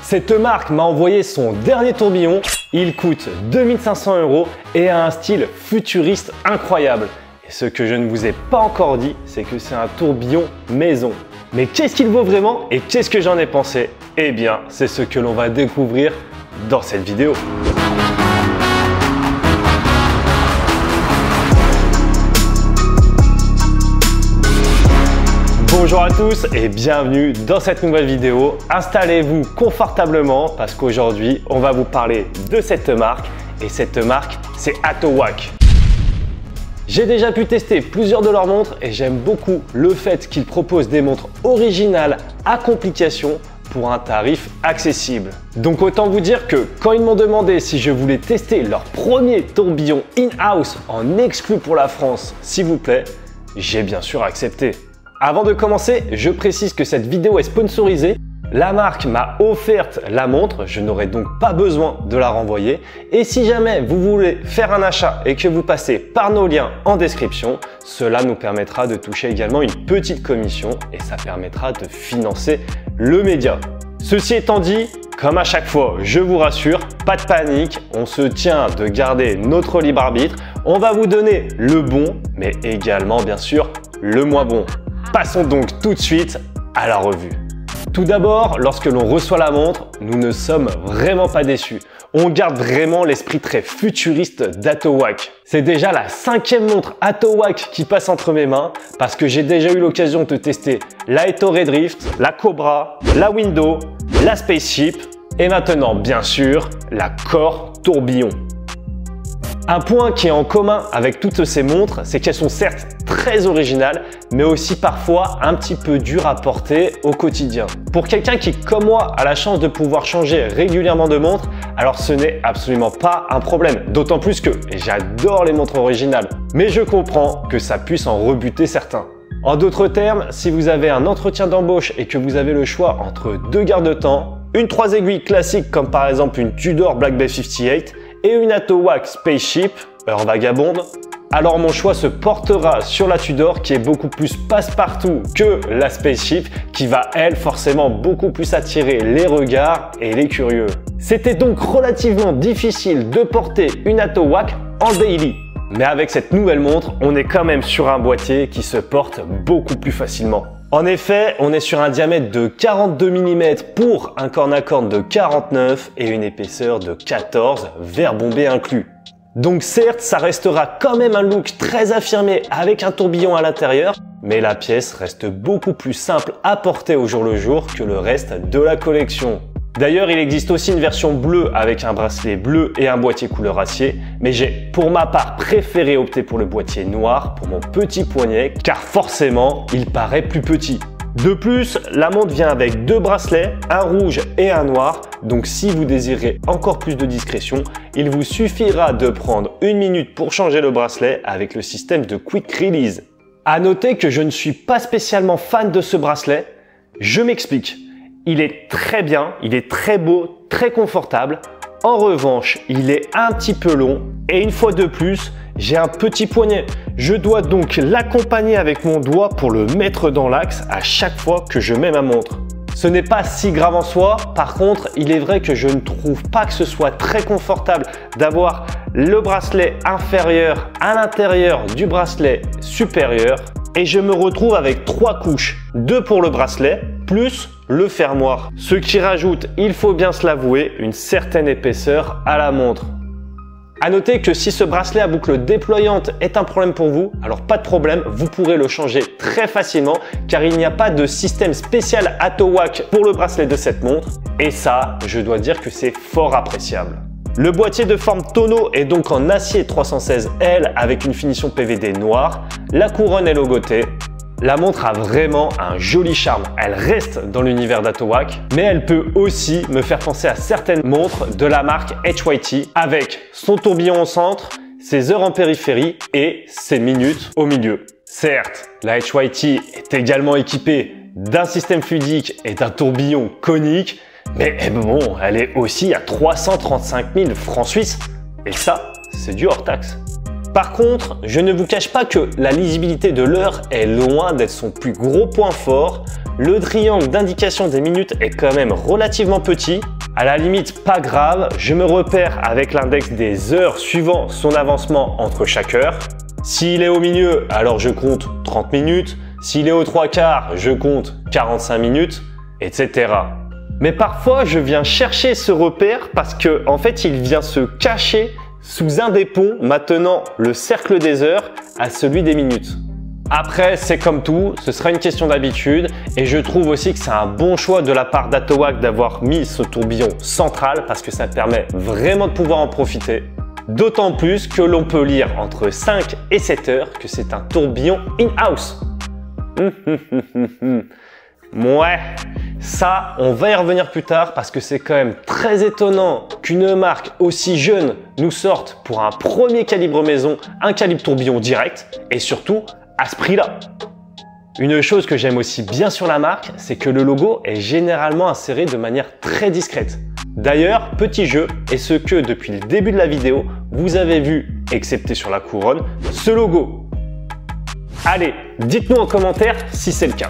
Cette marque m'a envoyé son dernier tourbillon. Il coûte 2500 € et a un style futuriste incroyable. Et ce que je ne vous ai pas encore dit, c'est que c'est un tourbillon maison. Mais qu'est-ce qu'il vaut vraiment et qu'est-ce que j'en ai pensé? Eh bien, c'est ce que l'on va découvrir dans cette vidéo. Bonjour à tous et bienvenue dans cette nouvelle vidéo. Installez-vous confortablement parce qu'aujourd'hui, on va vous parler de cette marque et cette marque, c'est Atowak. J'ai déjà pu tester plusieurs de leurs montres et j'aime beaucoup le fait qu'ils proposent des montres originales à complications pour un tarif accessible. Donc autant vous dire que quand ils m'ont demandé si je voulais tester leur premier tourbillon in-house en exclu pour la France, s'il vous plaît, j'ai bien sûr accepté. Avant de commencer, je précise que cette vidéo est sponsorisée. La marque m'a offert la montre, je n'aurai donc pas besoin de la renvoyer. Et si jamais vous voulez faire un achat et que vous passez par nos liens en description, cela nous permettra de toucher également une petite commission et ça permettra de financer le média. Ceci étant dit, comme à chaque fois, je vous rassure, pas de panique, on se tient de garder notre libre arbitre. On va vous donner le bon, mais également bien sûr le moins bon. Passons donc tout de suite à la revue. Tout d'abord, lorsque l'on reçoit la montre, nous ne sommes vraiment pas déçus. On garde vraiment l'esprit très futuriste d'Atowak. C'est déjà la 5e montre Atowak qui passe entre mes mains parce que j'ai déjà eu l'occasion de tester la Ettore Drift, la Cobra, la Window, la Spaceship et maintenant bien sûr la Core Tourbillon. Un point qui est en commun avec toutes ces montres, c'est qu'elles sont certes très originales, mais aussi parfois un petit peu dures à porter au quotidien. Pour quelqu'un qui, comme moi, a la chance de pouvoir changer régulièrement de montre, alors ce n'est absolument pas un problème. D'autant plus que j'adore les montres originales, mais je comprends que ça puisse en rebuter certains. En d'autres termes, si vous avez un entretien d'embauche et que vous avez le choix entre deux garde-temps, une 3 aiguilles classique comme par exemple une Tudor Black Bay 58 et une Atowak Spaceship, heure vagabonde, alors mon choix se portera sur la Tudor qui est beaucoup plus passe-partout que la Spaceship qui va elle forcément beaucoup plus attirer les regards et les curieux. C'était donc relativement difficile de porter une Atowak en daily. Mais avec cette nouvelle montre, on est quand même sur un boîtier qui se porte beaucoup plus facilement. En effet, on est sur un diamètre de 42 mm pour un corne à corne de 49 et une épaisseur de 14, verre bombé inclus. Donc certes, ça restera quand même un look très affirmé avec un tourbillon à l'intérieur, mais la pièce reste beaucoup plus simple à porter au jour le jour que le reste de la collection. D'ailleurs, il existe aussi une version bleue avec un bracelet bleu et un boîtier couleur acier, mais j'ai pour ma part préféré opter pour le boîtier noir pour mon petit poignet car forcément, il paraît plus petit. De plus, la montre vient avec deux bracelets, un rouge et un noir, donc si vous désirez encore plus de discrétion, il vous suffira de prendre 1 minute pour changer le bracelet avec le système de Quick Release. À noter que je ne suis pas spécialement fan de ce bracelet, je m'explique. Il est très bien, il est très beau, très confortable. En revanche, il est un petit peu long et une fois de plus, j'ai un petit poignet. Je dois donc l'accompagner avec mon doigt pour le mettre dans l'axe à chaque fois que je mets ma montre. Ce n'est pas si grave en soi, par contre, il est vrai que je ne trouve pas que ce soit très confortable d'avoir le bracelet inférieur à l'intérieur du bracelet supérieur. Et je me retrouve avec 3 couches, 2 pour le bracelet, plus le fermoir. Ce qui rajoute, il faut bien se l'avouer, une certaine épaisseur à la montre. À noter que si ce bracelet à boucle déployante est un problème pour vous, alors pas de problème, vous pourrez le changer très facilement car il n'y a pas de système spécial Atowak pour le bracelet de cette montre. Et ça, je dois dire que c'est fort appréciable. Le boîtier de forme tonneau est donc en acier 316L avec une finition PVD noire. La couronne est logotée. La montre a vraiment un joli charme. Elle reste dans l'univers d'Atowak, mais elle peut aussi me faire penser à certaines montres de la marque HYT avec son tourbillon au centre, ses heures en périphérie et ses minutes au milieu. Certes, la HYT est également équipée d'un système fluidique et d'un tourbillon conique, mais bon, elle est aussi à 335 000 francs suisses. Et ça, c'est du hors taxe. Par contre, je ne vous cache pas que la lisibilité de l'heure est loin d'être son plus gros point fort. Le triangle d'indication des minutes est quand même relativement petit. À la limite, pas grave, je me repère avec l'index des heures suivant son avancement entre chaque heure. S'il est au milieu, alors je compte 30 minutes. S'il est aux 3/4, je compte 45 minutes, etc. Mais parfois, je viens chercher ce repère parce que, en fait, il vient se cacher sous un des ponts maintenant le cercle des heures à celui des minutes. Après, c'est comme tout, ce sera une question d'habitude et je trouve aussi que c'est un bon choix de la part d'Atowac d'avoir mis ce tourbillon central parce que ça permet vraiment de pouvoir en profiter. D'autant plus que l'on peut lire entre 5 et 7 heures que c'est un tourbillon in-house. Ouais, ça, on va y revenir plus tard parce que c'est quand même très étonnant qu'une marque aussi jeune nous sorte pour un premier calibre maison, un calibre tourbillon direct et surtout à ce prix-là. Une chose que j'aime aussi bien sur la marque, c'est que le logo est généralement inséré de manière très discrète. D'ailleurs, petit jeu, et ce que depuis le début de la vidéo, vous avez vu, excepté sur la couronne, ce logo. Allez, dites-nous en commentaire si c'est le cas.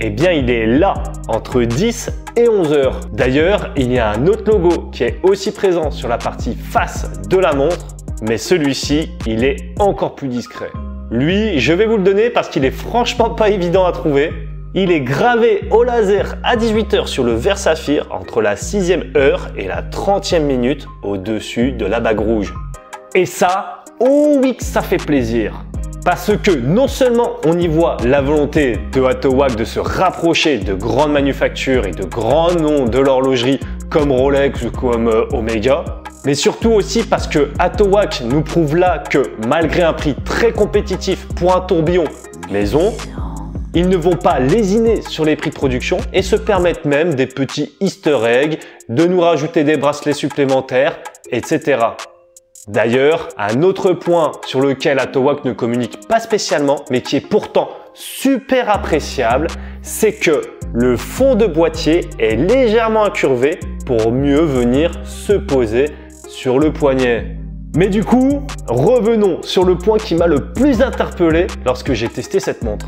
Eh bien, il est là, entre 10 et 11 heures. D'ailleurs, il y a un autre logo qui est aussi présent sur la partie face de la montre, mais celui-ci, il est encore plus discret. Lui, je vais vous le donner parce qu'il est franchement pas évident à trouver. Il est gravé au laser à 18 heures sur le verre saphir entre la 6e heure et la 30e minute au-dessus de la bague rouge. Et ça, oh oui que ça fait plaisir! Parce que non seulement on y voit la volonté de Atowac de se rapprocher de grandes manufactures et de grands noms de l'horlogerie comme Rolex ou comme Omega, mais surtout aussi parce que Atowac nous prouve là que malgré un prix très compétitif pour un tourbillon maison, ils ne vont pas lésiner sur les prix de production et se permettent même des petits easter eggs, de nous rajouter des bracelets supplémentaires, etc. D'ailleurs, un autre point sur lequel Atowac ne communique pas spécialement, mais qui est pourtant super appréciable, c'est que le fond de boîtier est légèrement incurvé pour mieux venir se poser sur le poignet. Mais du coup, revenons sur le point qui m'a le plus interpellé lorsque j'ai testé cette montre.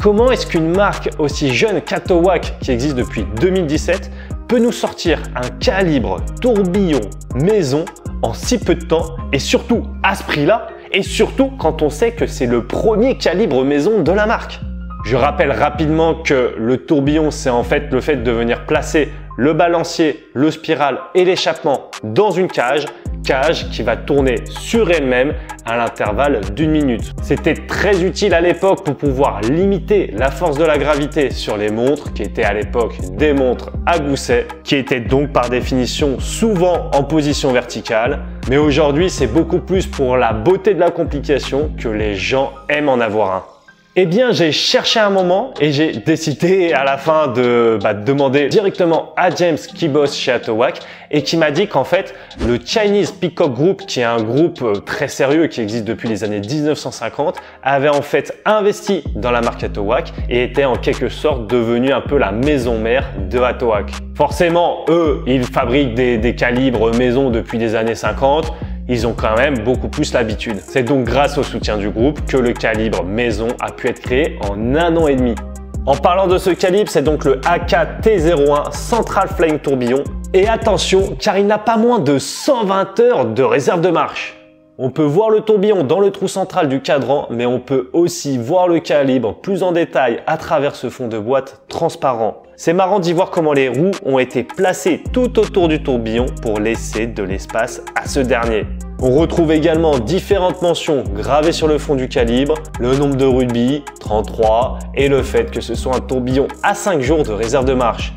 Comment est-ce qu'une marque aussi jeune qu'Atowac, qui existe depuis 2017, peut nous sortir un calibre tourbillon maison en si peu de temps et surtout à ce prix-là et surtout quand on sait que c'est le premier calibre maison de la marque? Je rappelle rapidement que le tourbillon, c'est en fait le fait de venir placer le balancier, le spiral et l'échappement dans une cage qui va tourner sur elle-même à l'intervalle d'1 minute. C'était très utile à l'époque pour pouvoir limiter la force de la gravité sur les montres qui étaient à l'époque des montres à gousset, qui étaient donc par définition souvent en position verticale. Mais aujourd'hui, c'est beaucoup plus pour la beauté de la complication que les gens aiment en avoir un. Eh bien, j'ai cherché un moment et j'ai décidé à la fin de demander directement à James qui bosse chez Atowac et qui m'a dit qu'en fait, le Chinese Peacock Group, qui est un groupe très sérieux qui existe depuis les années 1950, avait en fait investi dans la marque Atowac et était en quelque sorte devenu un peu la maison mère de Atowac. Forcément, eux, ils fabriquent des calibres maison depuis les années 50. Ils ont quand même beaucoup plus l'habitude. C'est donc grâce au soutien du groupe que le calibre maison a pu être créé en 1 an et demi. En parlant de ce calibre, c'est donc le AK-T01 Central Flying Tourbillon. Et attention, car il n'a pas moins de 120 heures de réserve de marche. On peut voir le tourbillon dans le trou central du cadran, mais on peut aussi voir le calibre plus en détail à travers ce fond de boîte transparent. C'est marrant d'y voir comment les roues ont été placées tout autour du tourbillon pour laisser de l'espace à ce dernier. On retrouve également différentes mentions gravées sur le fond du calibre, le nombre de rubis, 33, et le fait que ce soit un tourbillon à 5 jours de réserve de marche.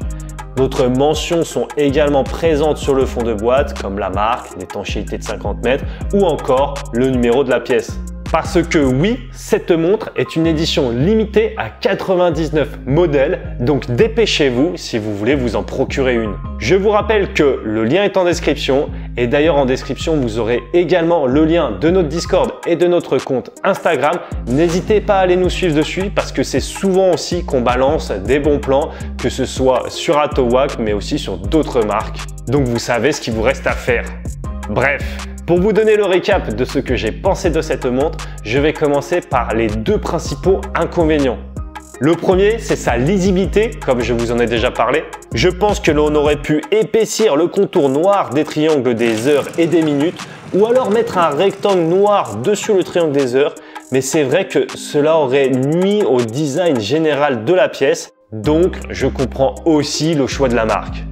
D'autres mentions sont également présentes sur le fond de boîte, comme la marque, l'étanchéité de 50 mètres ou encore le numéro de la pièce. Parce que oui, cette montre est une édition limitée à 99 modèles, donc dépêchez-vous si vous voulez vous en procurer une. Je vous rappelle que le lien est en description et d'ailleurs en description vous aurez également le lien de notre Discord et de notre compte Instagram. N'hésitez pas à aller nous suivre dessus parce que c'est souvent aussi qu'on balance des bons plans, que ce soit sur Atowac mais aussi sur d'autres marques. Donc vous savez ce qu'il vous reste à faire. Bref. Pour vous donner le récap de ce que j'ai pensé de cette montre, je vais commencer par les deux principaux inconvénients. Le premier, c'est sa lisibilité, comme je vous en ai déjà parlé. Je pense que l'on aurait pu épaissir le contour noir des triangles des heures et des minutes, ou alors mettre un rectangle noir dessus le triangle des heures, mais c'est vrai que cela aurait nui au design général de la pièce, donc je comprends aussi le choix de la marque.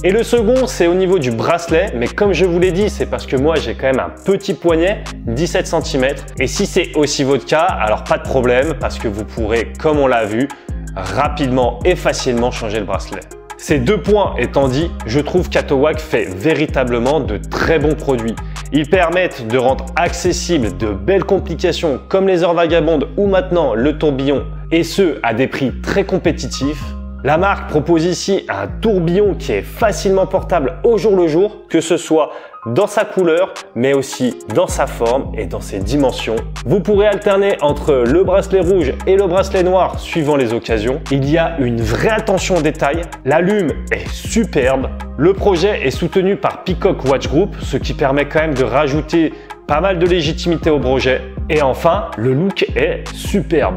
Et le second, c'est au niveau du bracelet, mais comme je vous l'ai dit, c'est parce que moi j'ai quand même un petit poignet, 17 cm, et si c'est aussi votre cas, alors pas de problème, parce que vous pourrez, comme on l'a vu, rapidement et facilement changer le bracelet. Ces deux points étant dit, je trouve qu'Atowac fait véritablement de très bons produits. Ils permettent de rendre accessibles de belles complications comme les heures vagabondes ou maintenant le tourbillon, et ce à des prix très compétitifs. La marque propose ici un tourbillon qui est facilement portable au jour le jour, que ce soit dans sa couleur, mais aussi dans sa forme et dans ses dimensions. Vous pourrez alterner entre le bracelet rouge et le bracelet noir suivant les occasions. Il y a une vraie attention aux détails. La lume est superbe. Le projet est soutenu par Peacock Watch Group, ce qui permet quand même de rajouter pas mal de légitimité au projet. Et enfin, le look est superbe.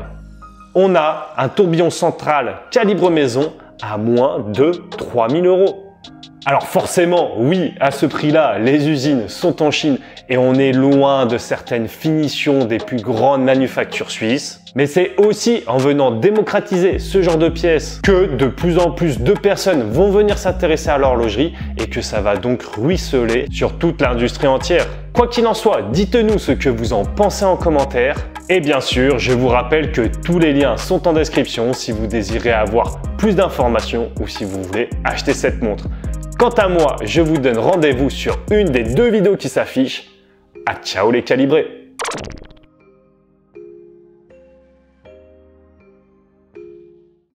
On a un tourbillon central calibre maison à moins de 3 000 €. Alors forcément, oui, à ce prix-là, les usines sont en Chine et on est loin de certaines finitions des plus grandes manufactures suisses. Mais c'est aussi en venant démocratiser ce genre de pièces que de plus en plus de personnes vont venir s'intéresser à l'horlogerie et que ça va donc ruisseler sur toute l'industrie entière. Quoi qu'il en soit, dites-nous ce que vous en pensez en commentaire. Et bien sûr, je vous rappelle que tous les liens sont en description si vous désirez avoir plus d'informations ou si vous voulez acheter cette montre. Quant à moi, je vous donne rendez-vous sur une des deux vidéos qui s'affichent. À ciao les calibrés!